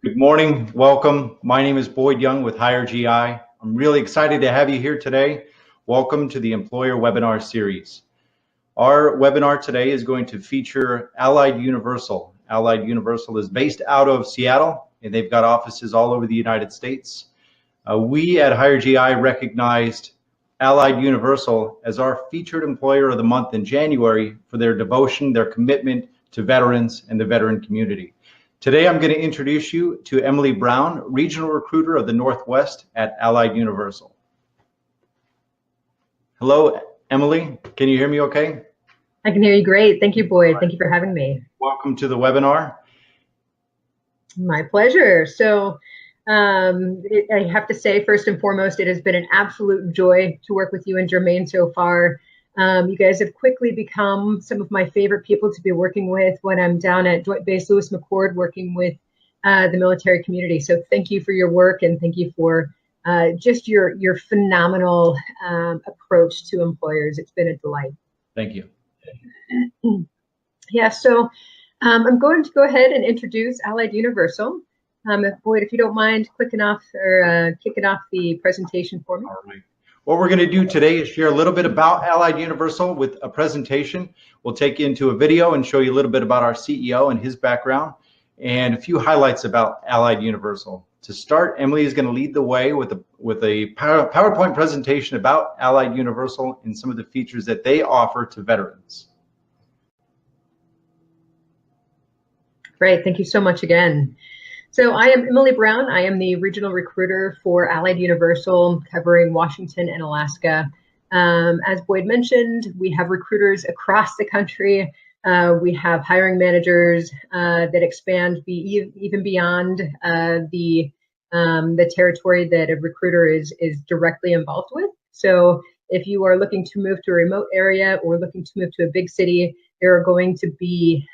Good morning. Welcome. My name is Boyd Young with Hire GI. I'm really excited to have you here today. Welcome to the Employer Webinar Series. Our webinar today is going to feature Allied Universal. Allied Universal is based out of Seattle, and they've got offices all over the United States. We at Hire GI recognized Allied Universal as our featured employer of the month in January for their devotion, their commitment to veterans and the veteran community. Today, I'm going to introduce you to Emily Brown, Regional Recruiter of the Northwest at Allied Universal. Hello, Emily. Can you hear me okay? I can hear you great. Thank you, Boyd. Thank you for having me. Welcome to the webinar. My pleasure. So I have to say, first and foremost, it has been an absolute joy to work with you and Jermaine so far. You guys have quickly become some of my favorite people to be working with when I'm down at Joint Base Lewis McChord working with the military community. So thank you for your work, and thank you for just your phenomenal approach to employers. It's been a delight. Thank you. Yeah, so I'm going to go ahead and introduce Allied Universal. Boyd, if you don't mind kicking off the presentation for me. All right. What we're going to do today is share a little bit about Allied Universal with a presentation. We'll take you into a video and show you a little bit about our CEO and his background and a few highlights about Allied Universal. To start, Emily is going to lead the way with a PowerPoint presentation about Allied Universal and some of the features that they offer to veterans. Great, thank you so much again. So I am Emily Brown. I am the regional recruiter for Allied Universal, covering Washington and Alaska. As Boyd mentioned, we have recruiters across the country. We have hiring managers that expand even beyond the territory that a recruiter is directly involved with. So if you are looking to move to a remote area or looking to move to a big city, there are going to be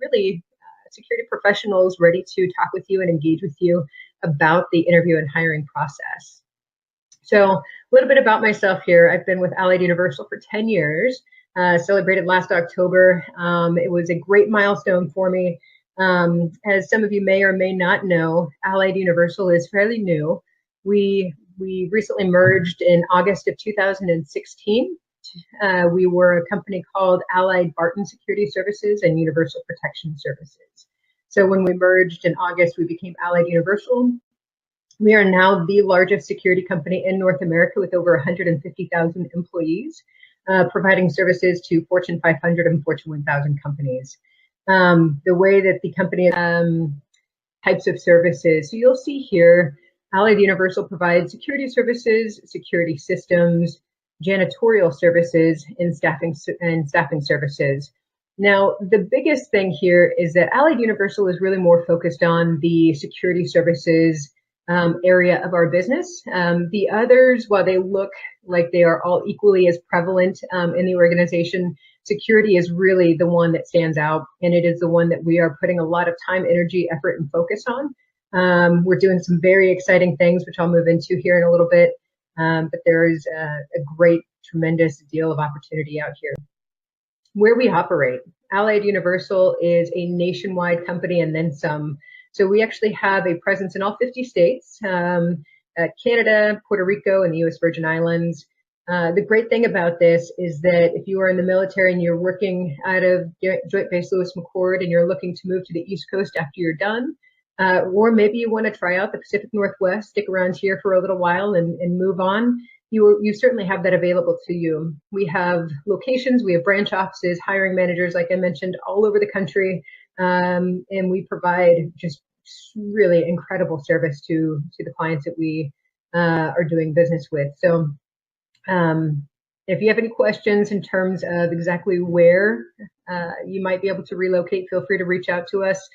really security professionals ready to talk with you and engage with you about the interview and hiring process. So a little bit about myself here. I've been with Allied Universal for 10 years, celebrated last October. It was a great milestone for me. As some of you may or may not know, Allied Universal is fairly new. We recently merged in August of 2016. We were a company called Allied Barton Security Services and Universal Protection Services. So when we merged in August, we became Allied Universal. We are now the largest security company in North America with over 150,000 employees, providing services to Fortune 500 and Fortune 1000 companies. The way that the company types of services, so you'll see here, Allied Universal provides security services, security systems, janitorial services, and staffing services. Now, the biggest thing here is that Allied Universal is really more focused on the security services area of our business. The others, while they look like they are all equally as prevalent in the organization, security is really the one that stands out, and it is the one that we are putting a lot of time, energy, effort, and focus on. We're doing some very exciting things, which I'll move into here in a little bit. But there is a great, tremendous deal of opportunity out here. Where we operate, Allied Universal is a nationwide company and then some. So we actually have a presence in all 50 states, Canada, Puerto Rico, and the U.S. Virgin Islands. The great thing about this is that if you are in the military and you're working out of Joint Base Lewis McChord and you're looking to move to the East Coast after you're done, or maybe you want to try out the Pacific Northwest, stick around here for a little while and move on, you certainly have that available to you. We have locations, we have branch offices, hiring managers, like I mentioned, all over the country, and we provide just really incredible service to the clients that we are doing business with. So if you have any questions in terms of exactly where you might be able to relocate, feel free to reach out to us.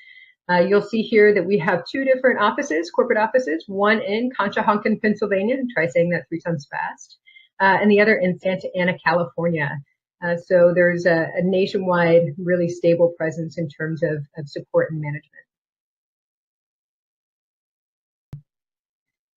You'll see here that we have two different offices, corporate offices, one in Conshohocken, Pennsylvania, try saying that 3 times fast, and the other in Santa Ana, California. So there's a nationwide, really stable presence in terms of support and management.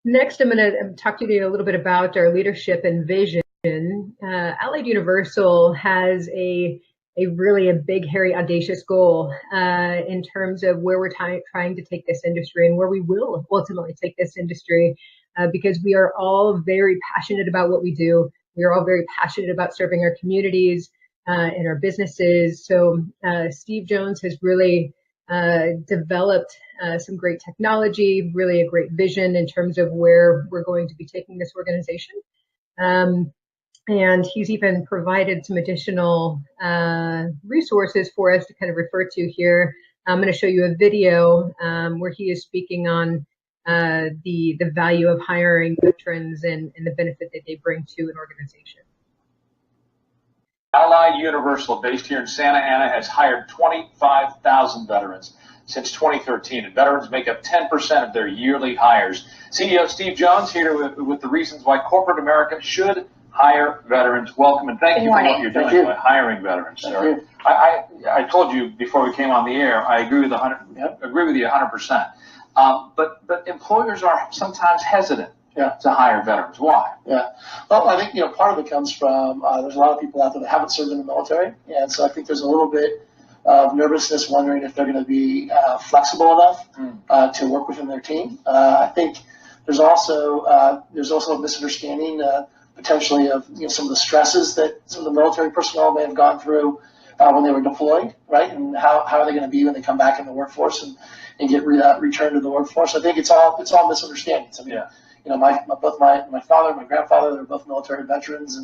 Next, I'm going to talk to you a little bit about our leadership and vision. Allied Universal has a really a big, hairy, audacious goal in terms of where we're trying to take this industry and where we will ultimately take this industry, because we are all very passionate about what we do. We are all very passionate about serving our communities and our businesses. So Steve Jones has really developed some great technology, really a great vision in terms of where we're going to be taking this organization. And he's even provided some additional resources for us to kind of refer to here. I'm going to show you a video where he is speaking on the value of hiring veterans and the benefit that they bring to an organization. Allied Universal, based here in Santa Ana, has hired 25,000 veterans since 2013, and veterans make up 10% of their yearly hires. CEO Steve Jones here with the reasons why corporate America should hire veterans. Welcome, and thank you for what you're doing by hiring veterans, sir. I told you before we came on the air, I agree with you 100%. But employers are sometimes hesitant to hire veterans. Why? Well, I think part of it comes from there's a lot of people out there that haven't served in the military, and so I think there's a little bit of nervousness, wondering if they're going to be flexible enough to work within their team. I think there's also a misunderstanding potentially of some of the stresses that some of the military personnel may have gone through when they were deployed, right? And how are they going to be when they come back in the workforce and get returned to the workforce? I think it's all misunderstandings. I mean, both my father and my grandfather, they're both military veterans,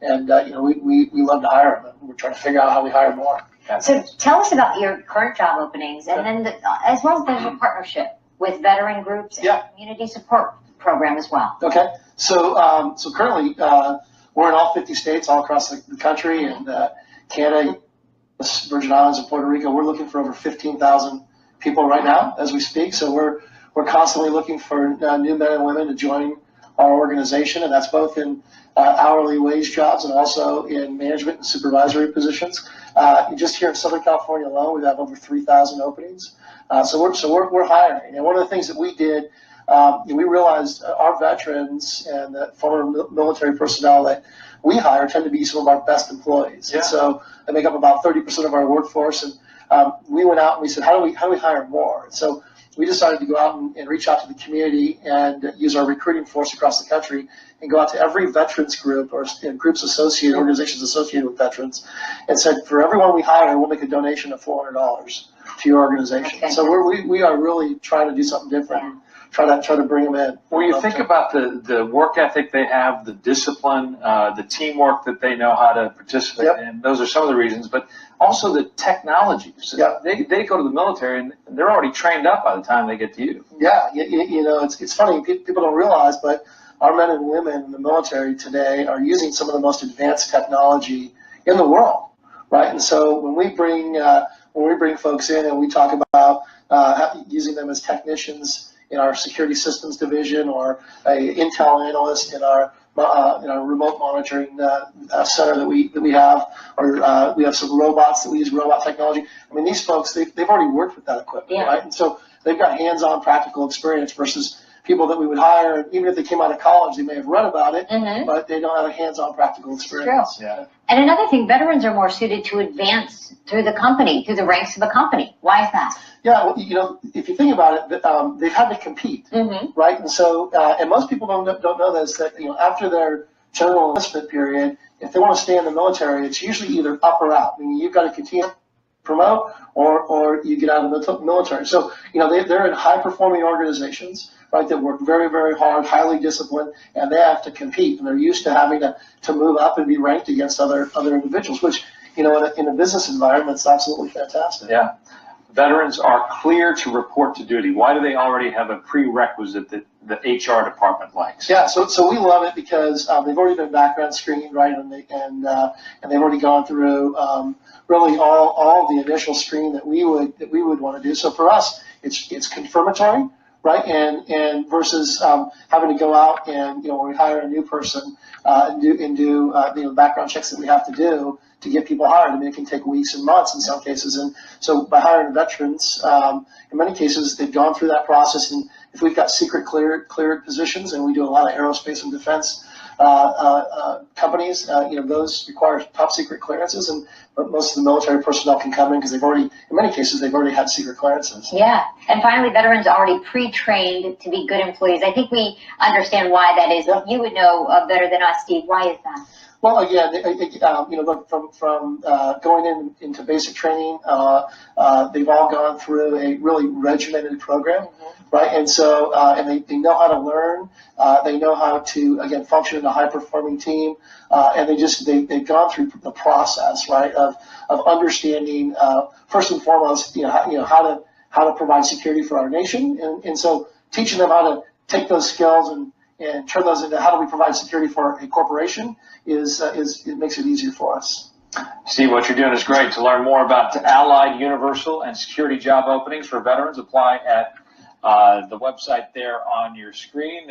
and we love to hire them. We're trying to figure out how we hire more. So tell us about your current job openings, and then as well as there's a partnership with veteran groups and community support program as well. Okay, so currently we're in all 50 states all across the country, and Canada, Virgin Islands, and Puerto Rico. We're looking for over 15,000 people right now as we speak. So we're constantly looking for new men and women to join our organization, and that's both in hourly wage jobs and also in management and supervisory positions. Just here in Southern California alone, we have over 3,000 openings. So we're hiring. And one of the things that we did, we realized our veterans and the former military personnel that we hire tend to be some of our best employees. And so they make up about 30% of our workforce. And we went out and we said, how do we hire more? And so we decided to go out and reach out to the community and use our recruiting force across the country and go out to every veterans group or groups associated, organizations associated with veterans, and said, for everyone we hire, we'll make a donation of $400 to your organization. Okay. So we are really trying to do something different. Yeah. Try to bring them in. When you think about the work ethic they have, the discipline, the teamwork that they know how to participate in, those are some of the reasons, but also the technologies. They go to the military and they're already trained up by the time they get to you. Yeah, it's funny, people don't realize, but our men and women in the military today are using some of the most advanced technology in the world, right? And so when we bring folks in and we talk about using them as technicians in our security systems division, or a intel analyst in our remote monitoring center that we have, or we have some robots that we use, robot technology. I mean, these folks, they've already worked with that equipment, right? And so they've got hands-on practical experience versus people that we would hire, even if they came out of college, they may have read about it, but they don't have a hands-on practical experience. True. Yeah. And another thing, veterans are more suited to advance through the company, through the ranks of a company. Why is that? Yeah, well, if you think about it, they've had to compete, right? And so, and most people don't know this, that after their general enlistment period, if they want to stay in the military, it's usually either up or out. I mean, you've got to continue to promote, or you get out of the military. So, they're in high-performing organizations, right, that work very, very hard, highly disciplined, and they have to compete. And they're used to having to move up and be ranked against other individuals, which, in a business environment, it's absolutely fantastic. Yeah. Veterans are clear to report to duty. Why do they already have a prerequisite that the HR department likes? Yeah, so we love it because they've already been background screened, right, and they've already gone through really all the initial screening that we would want to do. So for us, it's confirmatory, right, and versus having to go out and when we hire a new person and do background checks that we have to do to get people hired. I mean, it can take weeks and months in some cases. And so by hiring veterans, in many cases, they've gone through that process, and if we've got secret cleared positions, and we do a lot of aerospace and defense companies, those require top secret clearances, but most of the military personnel can come in because in many cases, they've already had secret clearances. Yeah, and finally, veterans are already pre-trained to be good employees. I think we understand why that is. Yeah. You would know better than us, Steve. Why is that? Well, again, look, from going into basic training, they've all gone through a really regimented program, right? And so, and they know how to learn. They know how to, again, function in a high-performing team, and they've gone through the process, right, of understanding first and foremost, how to provide security for our nation, and so teaching them how to take those skills and turn those into how do we provide security for a corporation it makes it easier for us. Steve, what you're doing is great. To learn more about Allied Universal and security job openings for veterans, apply at the website there on your screen,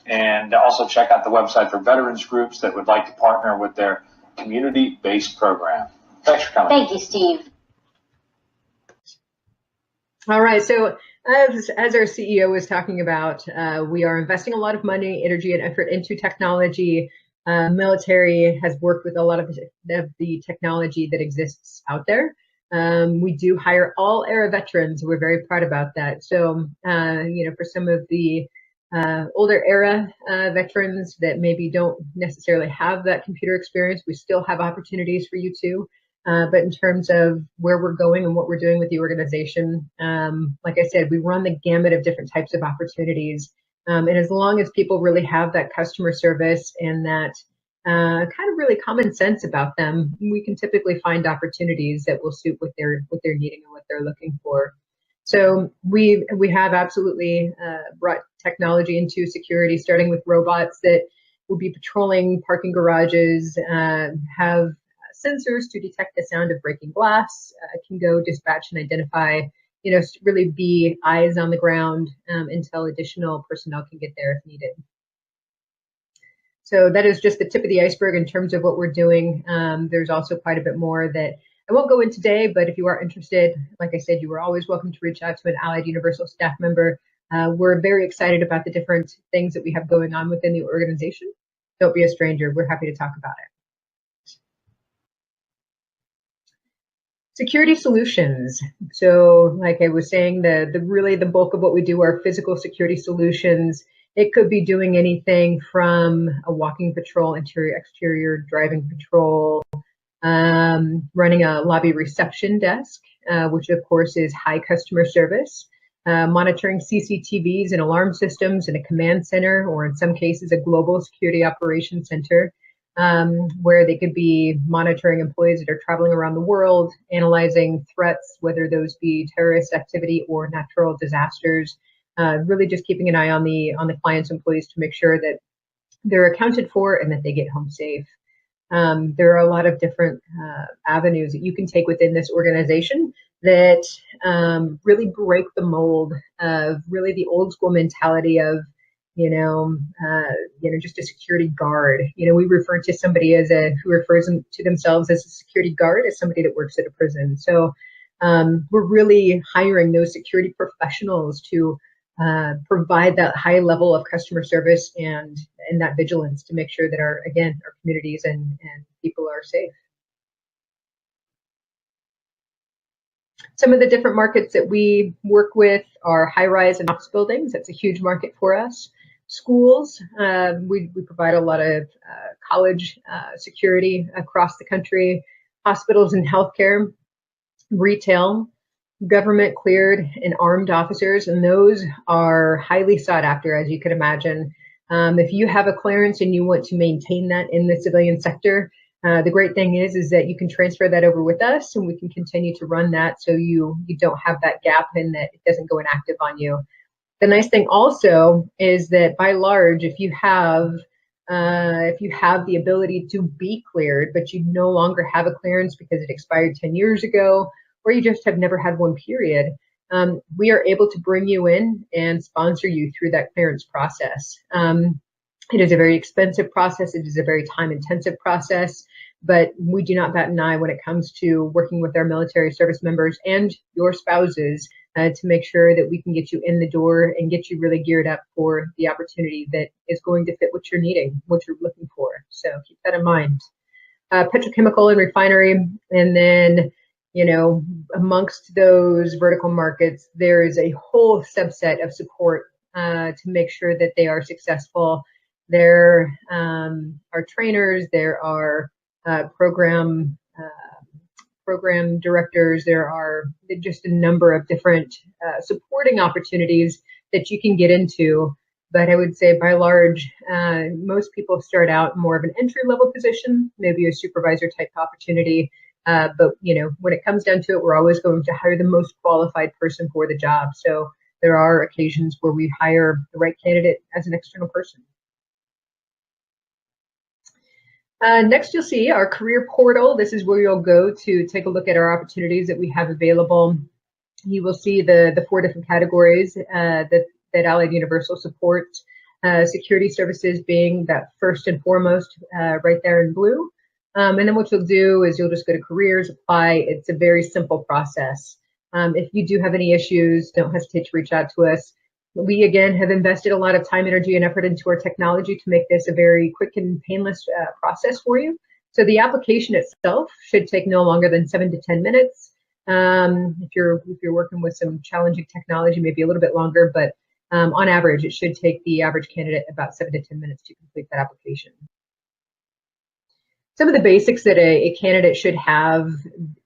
and also check out the website for veterans groups that would like to partner with their community-based program. Thanks for coming. Thank you, Steve. All right, so as our CEO was talking about, we are investing a lot of money, energy, and effort into technology. Military has worked with a lot of the technology that exists out there. We do hire all era veterans. We're very proud about that. So, for some of the older era veterans that maybe don't necessarily have that computer experience, we still have opportunities for you too. But in terms of where we're going and what we're doing with the organization, like I said, we run the gamut of different types of opportunities. And as long as people really have that customer service and that kind of really common sense about them, we can typically find opportunities that will suit what they're needing and what they're looking for. So we have absolutely brought technology into security, starting with robots that will be patrolling parking garages, have sensors to detect the sound of breaking glass, can go dispatch and identify, really be eyes on the ground until additional personnel can get there if needed. So that is just the tip of the iceberg in terms of what we're doing. There's also quite a bit more that I won't go in today, but if you are interested, like I said, you are always welcome to reach out to an Allied Universal staff member. We're very excited about the different things that we have going on within the organization. Don't be a stranger. We're happy to talk about it. Security solutions. So like I was saying, the bulk of what we do are physical security solutions. It could be doing anything from a walking patrol, interior, exterior, driving patrol, running a lobby reception desk, which of course is high customer service, monitoring CCTVs and alarm systems in a command center, or in some cases a global security operations center, where they could be monitoring employees that are traveling around the world, analyzing threats, whether those be terrorist activity or natural disasters, really just keeping an eye on the client's employees to make sure that they're accounted for and that they get home safe. There are a lot of different avenues that you can take within this organization that really break the mold of really the old school mentality of just a security guard. We refer to somebody who refers to themselves as a security guard as somebody that works at a prison. So we're really hiring those security professionals to provide that high level of customer service and that vigilance to make sure that our communities and people are safe. Some of the different markets that we work with are high-rise and office buildings. That's a huge market for us. Schools, we provide a lot of college security across the country. Hospitals and healthcare, retail, government cleared and armed officers, and those are highly sought after, as you could imagine. If you have a clearance and you want to maintain that in the civilian sector, the great thing is that you can transfer that over with us, and we can continue to run that so you don't have that gap and that it doesn't go inactive on you. The nice thing also is that by large, if you have the ability to be cleared, but you no longer have a clearance because it expired 10 years ago, or you just have never had one period, we are able to bring you in and sponsor you through that clearance process. It is a very expensive process. It is a very time-intensive process, but we do not bat an eye when it comes to working with our military service members and your spouses to make sure that we can get you in the door and get you really geared up for the opportunity that is going to fit what you're needing, what you're looking for. So keep that in mind. Petrochemical and refinery, and then, you know, amongst those vertical markets, there is a whole subset of support to make sure that they are successful. There are trainers, there are program directors, there are just a number of different supporting opportunities that you can get into. But I would say by large, most people start out more of an entry-level position, maybe a supervisor type opportunity. But you know, when it comes down to it, we're always going to hire the most qualified person for the job. So there are occasions where we hire the right candidate as an external person. Next, you'll see our career portal. This is where you'll go to take a look at our opportunities that we have available. You will see the 4 different categories that Allied Universal supports. Security services being that first and foremost, right there in blue. And then what you'll do is you'll just go to careers, apply. It's a very simple process. If you do have any issues, don't hesitate to reach out to us. We, again, have invested a lot of time, energy, and effort into our technology to make this a very quick and painless process for you. So the application itself should take no longer than 7 to 10 minutes. If you're working with some challenging technology, maybe a little bit longer, but on average, it should take the average candidate about 7 to 10 minutes to complete that application. Some of the basics that a candidate should have,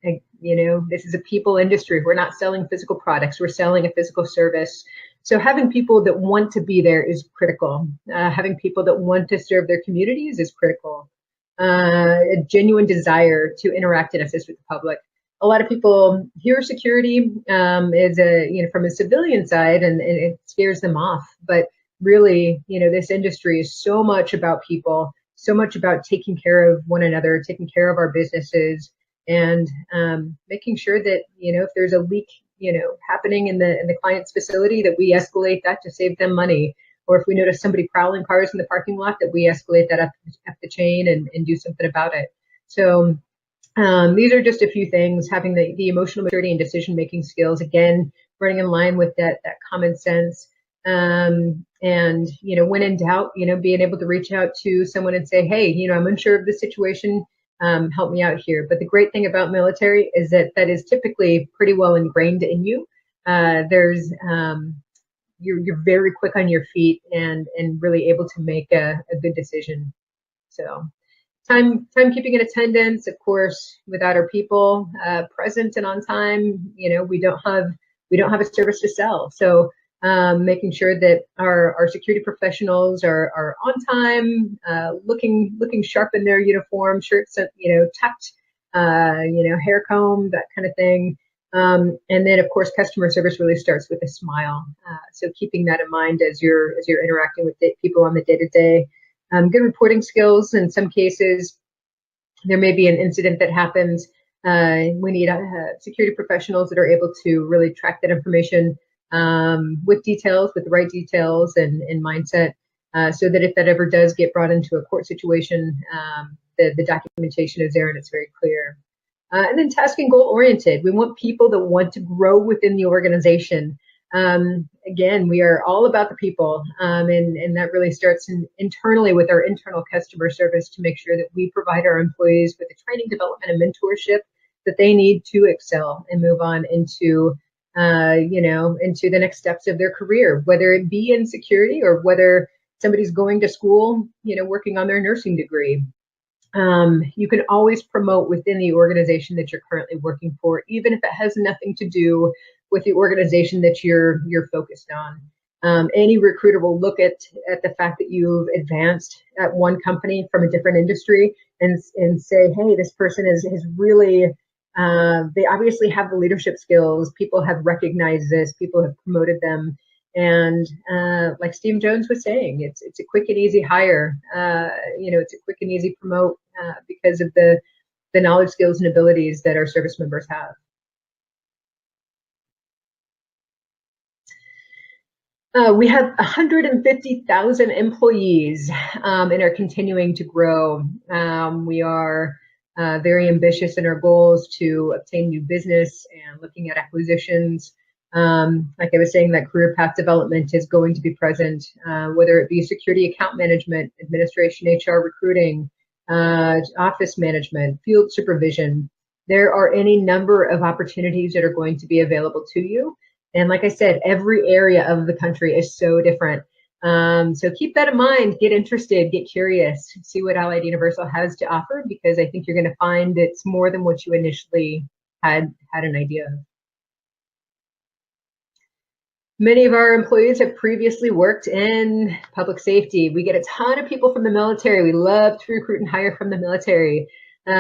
you know, this is a people industry. We're not selling physical products. We're selling a physical service. So having people that want to be there is critical. Having people that want to serve their communities is critical. A genuine desire to interact and assist with the public. A lot of people hear security as a, you know, from a civilian side, and it scares them off. But really, you know, this industry is so much about people, so much about taking care of one another, taking care of our businesses, and making sure that, you know, if there's a leak, you know, happening in the client's facility, that we escalate that to save them money. Or if we notice somebody prowling cars in the parking lot, that we escalate that up the chain and do something about it. So these are just a few things. Having the emotional maturity and decision-making skills, again, running in line with that common sense. And, you know, when in doubt, you know, being able to reach out to someone and say, hey, you know, I'm unsure of the situation, help me out here. But the great thing about military is that is typically pretty well ingrained in you. You're very quick on your feet and really able to make a good decision. So timekeeping and attendance, of course, without our people present and on time, you know, we don't have a service to sell. So making sure that our security professionals are on time, looking sharp in their uniform, shirts, you know, tucked, you know, hair comb, that kind of thing. And then, of course, customer service really starts with a smile. So keeping that in mind as you're interacting with people on the day-to-day. Good reporting skills. In some cases, there may be an incident that happens. We need security professionals that are able to really track that information with the right details and mindset, so that if that ever does get brought into a court situation, the documentation is there and it's very clear. And then task and goal oriented. We want people that want to grow within the organization. Again, we are all about the people, and that really starts internally with our internal customer service to make sure that we provide our employees with the training, development, and mentorship that they need to excel and move on into, you know, into the next steps of their career, whether it be in security or whether somebody's going to school, you know, working on their nursing degree. You can always promote within the organization that you're currently working for, even if it has nothing to do with the organization that you're focused on. Any recruiter will look at the fact that you've advanced at one company from a different industry and say, hey, this person has really, they obviously have the leadership skills. People have recognized this. People have promoted them. And like Steve Jones was saying, it's a quick and easy hire. You know, it's a quick and easy promote because of the knowledge, skills, and abilities that our service members have. We have 150,000 employees and are continuing to grow. We are very ambitious in our goals to obtain new business and looking at acquisitions. Like I was saying, that career path development is going to be present, whether it be security account management, administration, HR, recruiting, office management, field supervision. There are any number of opportunities that are going to be available to you. And like I said, every area of the country is so different. So keep that in mind, get interested, get curious, see what Allied Universal has to offer, because I think you're going to find it's more than what you initially had an idea of. Many of our employees have previously worked in public safety. We get a ton of people from the military. We love to recruit and hire from the military. We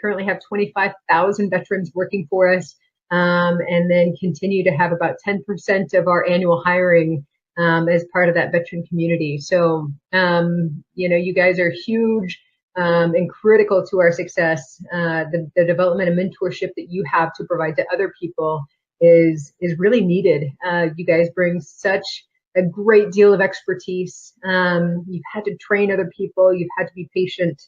currently have 25,000 veterans working for us, and then continue to have about 10% of our annual hiring as part of that veteran community. So, you guys are huge and critical to our success. The development and mentorship that you have to provide to other people is really needed. You guys bring such a great deal of expertise. You've had to train other people. You've had to be patient,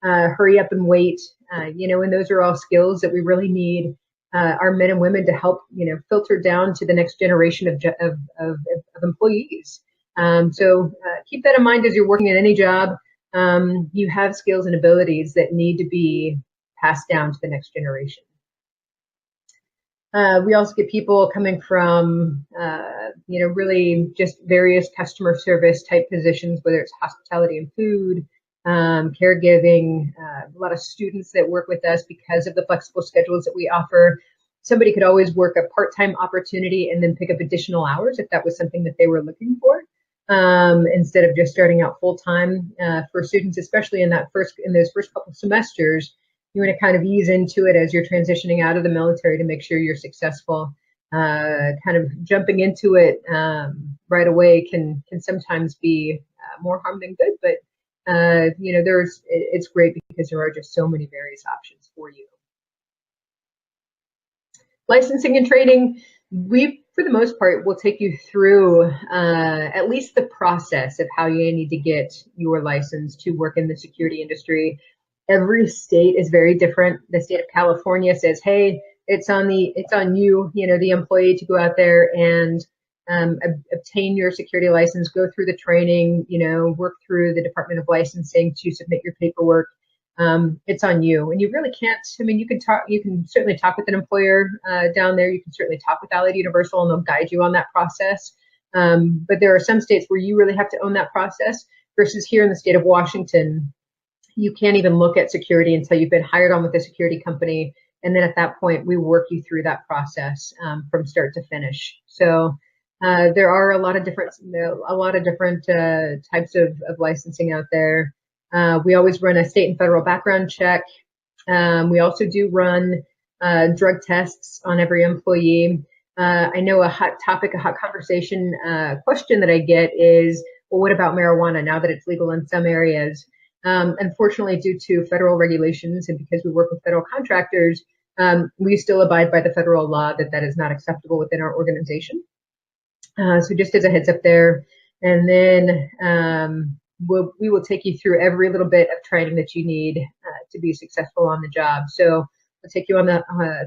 hurry up and wait. And those are all skills that we really need our men and women to help, filter down to the next generation of employees. So keep that in mind as you're working at any job. You have skills and abilities that need to be passed down to the next generation. We also get people coming from, really just various customer service type positions, whether it's hospitality and food, caregiving, a lot of students that work with us because of the flexible schedules that we offer. Somebody could always work a part-time opportunity and then pick up additional hours if that was something that they were looking for, instead of just starting out full-time. For students, especially in those first couple of semesters, you want to kind of ease into it as you're transitioning out of the military to make sure you're successful. Kind of jumping into it right away can sometimes be more harm than good, but it's great because there are just so many various options for you. Licensing and training, we, for the most part, will take you through at least the process of how you need to get your license to work in the security industry. Every state is very different. The state of California says, hey, it's on you, the employee, to go out there and obtain your security license, go through the training, work through the Department of Licensing to submit your paperwork. It's on you, and you really can't. I mean, you can certainly talk with an employer down there. You can certainly talk with Allied Universal, and they'll guide you on that process. But there are some states where you really have to own that process. Versus here in the state of Washington, you can't even look at security until you've been hired on with a security company, and then at that point, we work you through that process from start to finish. So there are a lot of different types of licensing out there. We always run a state and federal background check. We also do run drug tests on every employee. I know a hot topic, a hot conversation question that I get is, well, what about marijuana now that it's legal in some areas? Unfortunately, due to federal regulations and because we work with federal contractors, we still abide by the federal law that is not acceptable within our organization. So just as a heads up there. And then we will take you through every little bit of training that you need to be successful on the job. So we'll take you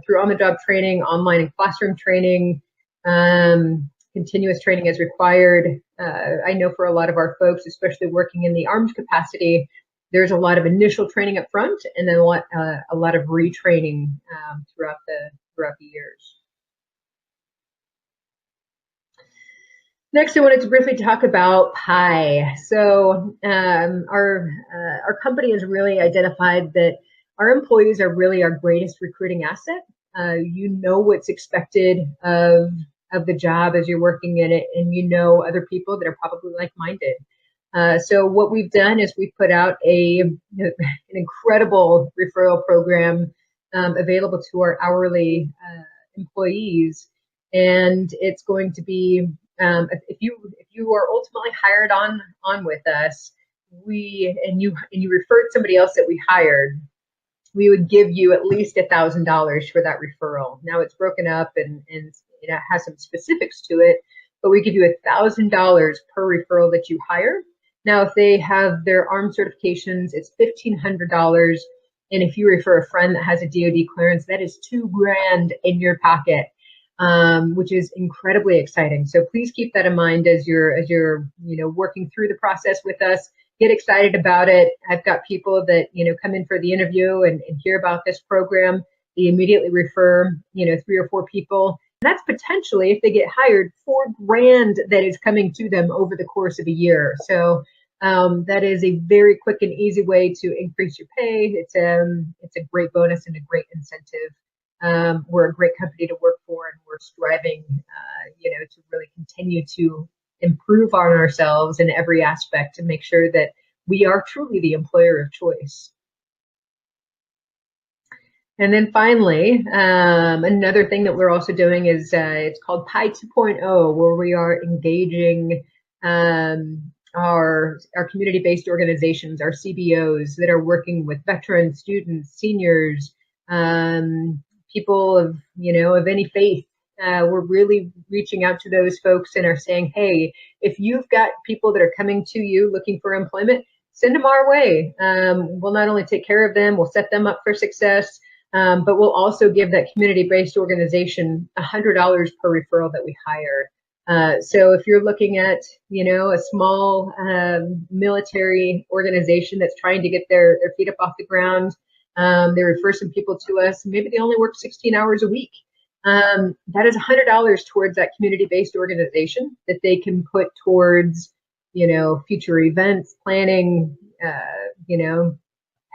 through on-the-job training, online and classroom training, continuous training as required. I know for a lot of our folks, especially working in the armed capacity, there's a lot of initial training up front and then a lot of retraining throughout the years. Next, I wanted to briefly talk about PI. So our company has really identified that our employees are really our greatest recruiting asset. What's expected of the job as you're working in it, and other people that are probably like-minded. So what we've done is we've put out an incredible referral program available to our hourly employees, and it's going to be if you are ultimately hired on with us, and you referred somebody else that we hired, we would give you at least $1,000 for that referral. Now it's broken up and it has some specifics to it, but we give you $1,000 per referral that you hire. Now, if they have their ARM certifications, it's $1,500. And if you refer a friend that has a DoD clearance, that is $2,000 in your pocket. which is incredibly exciting. So please keep that in mind as you're working through the process with us. Get excited about it. I've got people that come in for the interview and hear about this program. They immediately refer 3 or 4 people. And that's potentially, if they get hired, $4,000 that is coming to them over the course of a year. So that is a very quick and easy way to increase your pay. It's a great bonus and a great incentive. We're a great company to work for, and we're striving, to really continue to improve on ourselves in every aspect to make sure that we are truly the employer of choice. And then finally, another thing that we're also doing is it's called Pi 2.0, where we are engaging our community-based organizations, our CBOs that are working with veterans, students, seniors, people of any faith. We're really reaching out to those folks and are saying, hey, if you've got people that are coming to you looking for employment, send them our way. We'll not only take care of them, we'll set them up for success, but we'll also give that community-based organization $100 per referral that we hire. So if you're looking at, a small military organization that's trying to get their feet up off the ground, they refer some people to us, maybe they only work 16 hours a week. That is $100 towards that community-based organization that they can put towards, future events, planning,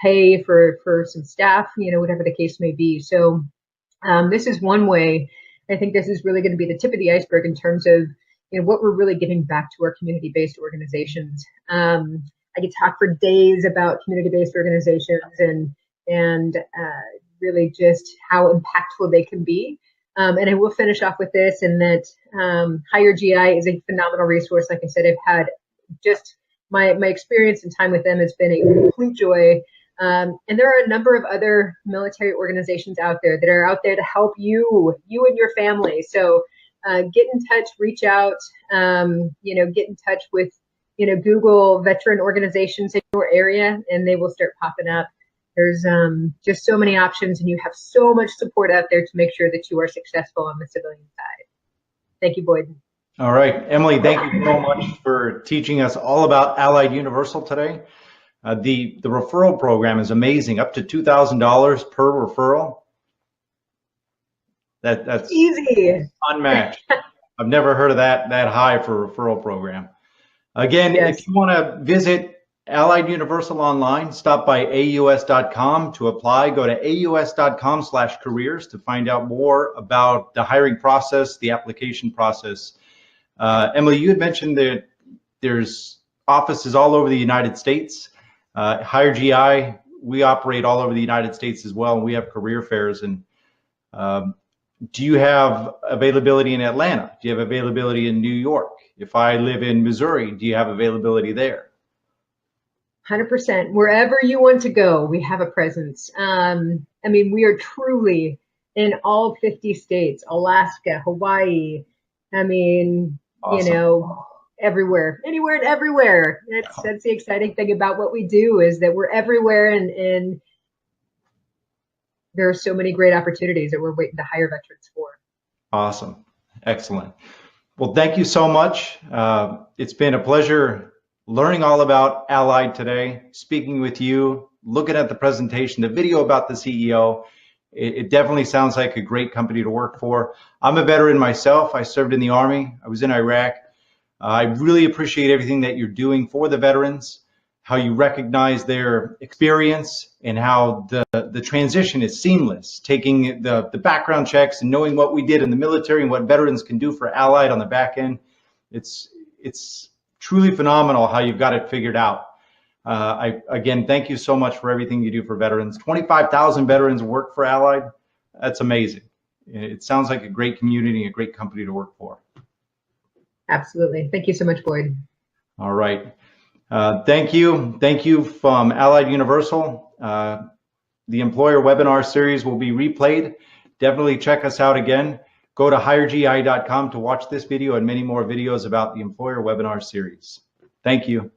pay for some staff, whatever the case may be. So this is one way. I think this is really going to be the tip of the iceberg in terms of what we're really giving back to our community-based organizations. I could talk for days about community-based organizations and really just how impactful they can be. And I will finish off with this, in that Hire GI is a phenomenal resource. Like I said, I've had just my experience and time with them has been a complete joy. And there are a number of other military organizations out there that are out there to help you and your family. So get in touch, reach out, get in touch with, Google veteran organizations in your area, and they will start popping up. There's just so many options, and you have so much support out there to make sure that you are successful on the civilian side. Thank you, Boyd. All right, Emily, thank you so much for teaching us all about Allied Universal today. The referral program is amazing, up to $2,000 per referral. That's easy, unmatched. I've never heard of that high for a referral program. Again, yes. If you want to visit Allied Universal online, stop by AUS.com to apply. Go to AUS.com/careers to find out more about the hiring process, the application process. Emily, you had mentioned that there's offices all over the United States. Hire GI, we operate all over the United States as well, and we have career fairs. And do you have availability in Atlanta? Do you have availability in New York? If I live in Missouri, do you have availability there? 100%. Wherever you want to go, we have a presence. We are truly in all 50 states, Alaska, Hawaii. Awesome. Everywhere, anywhere and everywhere. That's the exciting thing about what we do, is that we're everywhere, and there are so many great opportunities that we're waiting to hire veterans for. Awesome. Excellent. Well, thank you so much. It's been a pleasure learning all about Allied today, speaking with you, looking at the presentation, the video about the CEO. It definitely sounds like a great company to work for. I'm a veteran myself. I served in the Army. I was in Iraq. I really appreciate everything that you're doing for the veterans, how you recognize their experience, and how the transition is seamless, taking the background checks and knowing what we did in the military and what veterans can do for Allied on the back end. It's truly phenomenal how you've got it figured out. Again, thank you so much for everything you do for veterans. 25,000 veterans work for Allied. That's amazing. It sounds like a great community, a great company to work for. Absolutely. Thank you so much, Boyd. All right. Thank you. Thank you from Allied Universal. The employer webinar series will be replayed. Definitely check us out again. Go to HireGI.com to watch this video and many more videos about the employer webinar series. Thank you.